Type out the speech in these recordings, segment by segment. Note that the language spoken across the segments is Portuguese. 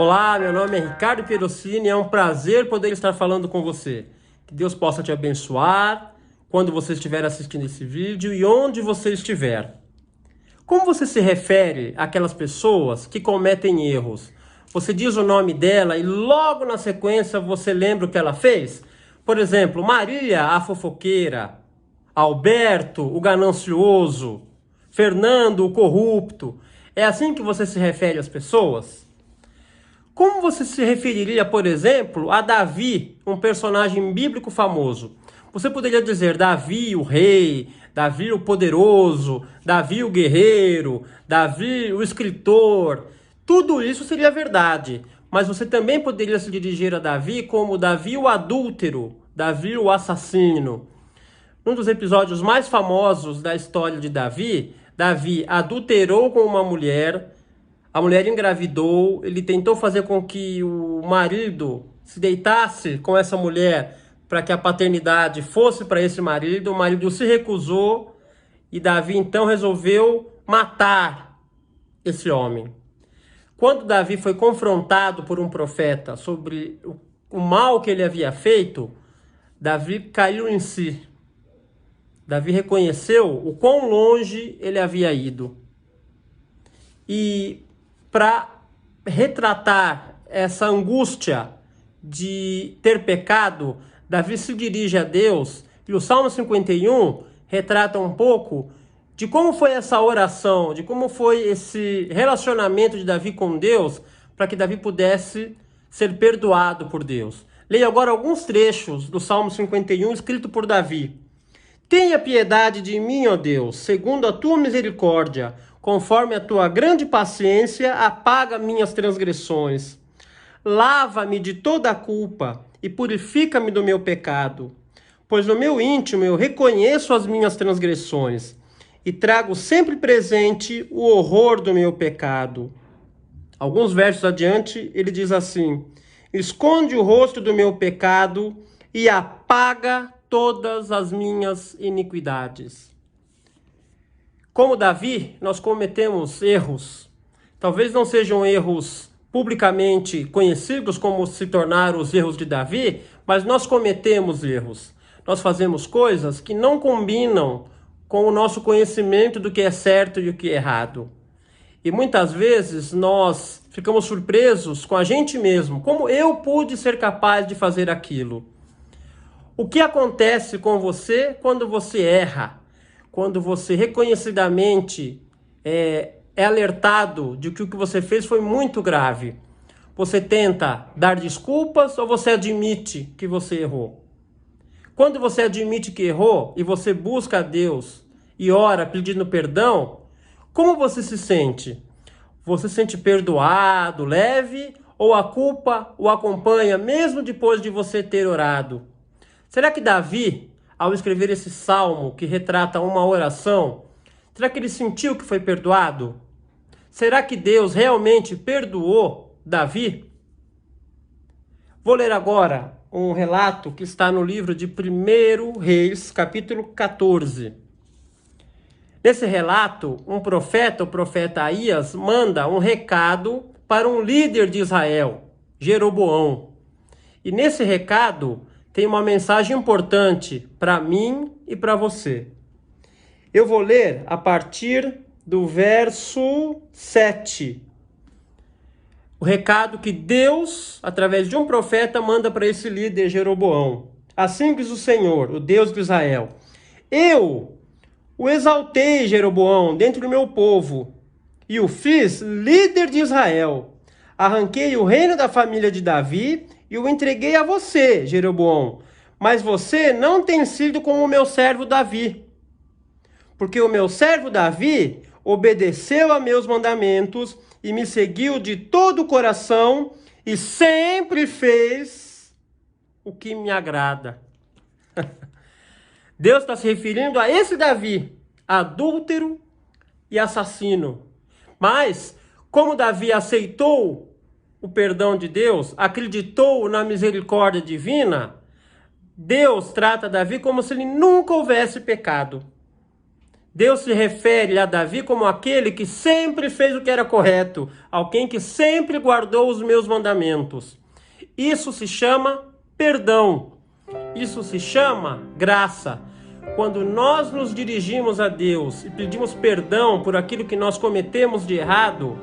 Olá, meu nome é Ricardo Pieroccini e é um prazer poder estar falando com você. Que Deus possa te abençoar quando você estiver assistindo esse vídeo e onde você estiver. Como você se refere àquelas pessoas que cometem erros? Você diz o nome dela e logo na sequência você lembra o que ela fez? Por exemplo, Maria, a fofoqueira, Alberto, o ganancioso, Fernando, o corrupto. É assim que você se refere às pessoas? Como você se referiria, por exemplo, a Davi, um personagem bíblico famoso? Você poderia dizer Davi, o rei, Davi, o poderoso, Davi, o guerreiro, Davi, o escritor. Tudo isso seria verdade, mas você também poderia se dirigir a Davi como Davi, o adúltero, Davi, o assassino. Um dos episódios mais famosos da história de Davi, Davi adulterou com uma mulher. A mulher engravidou, ele tentou fazer com que o marido se deitasse com essa mulher para que a paternidade fosse para esse marido. O marido se recusou e Davi então resolveu matar esse homem. Quando Davi foi confrontado por um profeta sobre o mal que ele havia feito, Davi caiu em si. Davi reconheceu o quão longe ele havia ido. E para retratar essa angústia de ter pecado, Davi se dirige a Deus e o Salmo 51 retrata um pouco de como foi essa oração, de como foi esse relacionamento de Davi com Deus para que Davi pudesse ser perdoado por Deus. Leia agora alguns trechos do Salmo 51 escrito por Davi. Tenha piedade de mim, ó Deus, segundo a tua misericórdia, conforme a tua grande paciência, apaga minhas transgressões. Lava-me de toda a culpa e purifica-me do meu pecado. Pois no meu íntimo eu reconheço as minhas transgressões e trago sempre presente o horror do meu pecado. Alguns versos adiante, ele diz assim: esconde o rosto do meu pecado e apaga todas as minhas iniquidades. Como Davi, nós cometemos erros. Talvez não sejam erros publicamente conhecidos como se tornaram os erros de Davi, mas nós cometemos erros. Nós fazemos coisas que não combinam com o nosso conhecimento do que é certo e o que é errado. E muitas vezes nós ficamos surpresos com a gente mesmo. Como eu pude ser capaz de fazer aquilo? O que acontece com você quando você erra? Quando você reconhecidamente é alertado de que o que você fez foi muito grave? Você tenta dar desculpas ou você admite que você errou? Quando você admite que errou e você busca a Deus e ora pedindo perdão, como você se sente? Você se sente perdoado, leve, ou a culpa o acompanha mesmo depois de você ter orado? Será que Davi, ao escrever esse salmo que retrata uma oração, será que ele sentiu que foi perdoado? Será que Deus realmente perdoou Davi? Vou ler agora um relato que está no livro de 1 Reis, capítulo 14. Nesse relato, um profeta, o profeta Aías, manda um recado para um líder de Israel, Jeroboão. E nesse recado tem uma mensagem importante para mim e para você. Eu vou ler a partir do verso 7. O recado que Deus, através de um profeta, manda para esse líder Jeroboão. Assim diz o Senhor, o Deus de Israel: eu o exaltei, Jeroboão, dentro do meu povo, e o fiz líder de Israel. Arranquei o reino da família de Davi e o entreguei a você, Jeroboão. Mas você não tem sido como o meu servo Davi. Porque o meu servo Davi obedeceu a meus mandamentos e me seguiu de todo o coração e sempre fez o que me agrada. Deus está se referindo a esse Davi, adúltero e assassino. Mas, como Davi aceitou o perdão de Deus, acreditou na misericórdia divina, Deus trata Davi como se ele nunca houvesse pecado. Deus se refere a Davi como aquele que sempre fez o que era correto, alguém que sempre guardou os meus mandamentos. Isso se chama perdão. Isso se chama graça. Quando nós nos dirigimos a Deus e pedimos perdão por aquilo que nós cometemos de errado,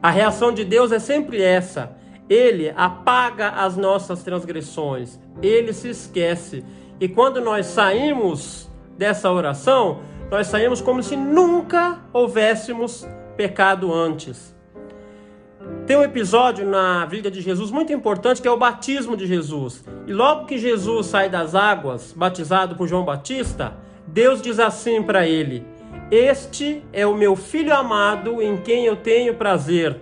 a reação de Deus é sempre essa. Ele apaga as nossas transgressões. Ele se esquece. E quando nós saímos dessa oração, nós saímos como se nunca houvéssemos pecado antes. Tem um episódio na vida de Jesus muito importante, que é o batismo de Jesus. E logo que Jesus sai das águas, batizado por João Batista, Deus diz assim para ele: este é o meu filho amado em quem eu tenho prazer.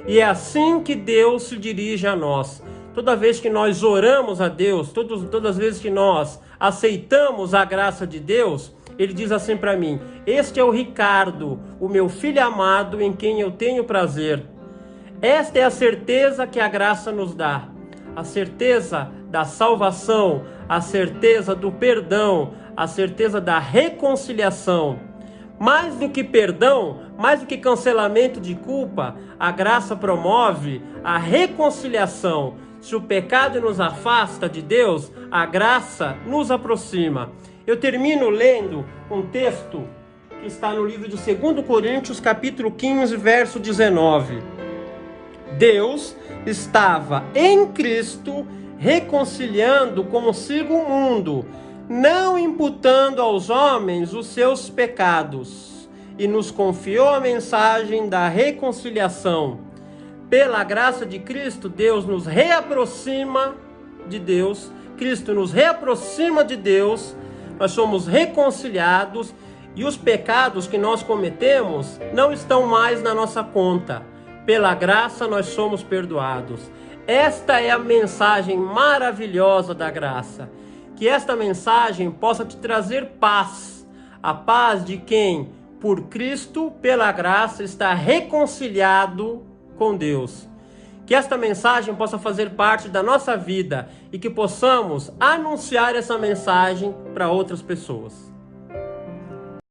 E é assim que Deus se dirige a nós. Toda vez que nós oramos a Deus, todas as vezes que nós aceitamos a graça de Deus, Ele diz assim para mim: este é o Ricardo, o meu filho amado em quem eu tenho prazer. Esta é a certeza que a graça nos dá. A certeza da salvação, a certeza do perdão, a certeza da reconciliação. Mais do que perdão, mais do que cancelamento de culpa, a graça promove a reconciliação. Se o pecado nos afasta de Deus, a graça nos aproxima. Eu termino lendo um texto que está no livro de 2 Coríntios, capítulo 15, verso 19. Deus estava em Cristo reconciliando consigo o mundo, não imputando aos homens os seus pecados, e nos confiou a mensagem da reconciliação. Pela graça de Cristo, Deus nos reaproxima de Deus, Cristo nos reaproxima de Deus, nós somos reconciliados e os pecados que nós cometemos não estão mais na nossa conta. Pela graça nós somos perdoados. Esta é a mensagem maravilhosa da graça. Que esta mensagem possa te trazer paz. A paz de quem, por Cristo, pela graça, está reconciliado com Deus. Que esta mensagem possa fazer parte da nossa vida e que possamos anunciar essa mensagem para outras pessoas.